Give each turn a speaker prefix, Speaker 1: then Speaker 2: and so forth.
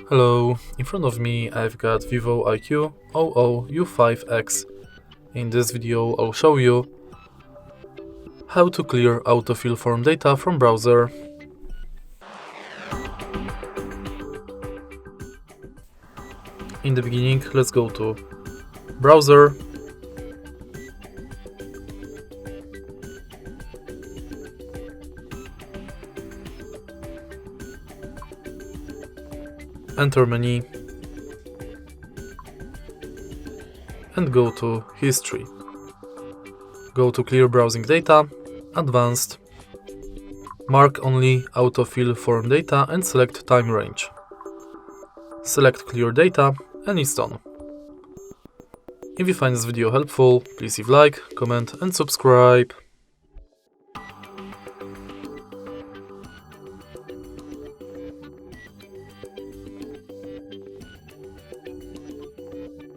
Speaker 1: Hello, in front of me I've got VIVO IQOO U5X. In this video I'll show you how to clear autofill form data from browser. In the beginning, let's go to browser, enter menu and go to history. Go to clear browsing data, advanced, mark only autofill form data and select time range. Select clear data and it's done. If you find this video helpful, please leave like, comment and subscribe.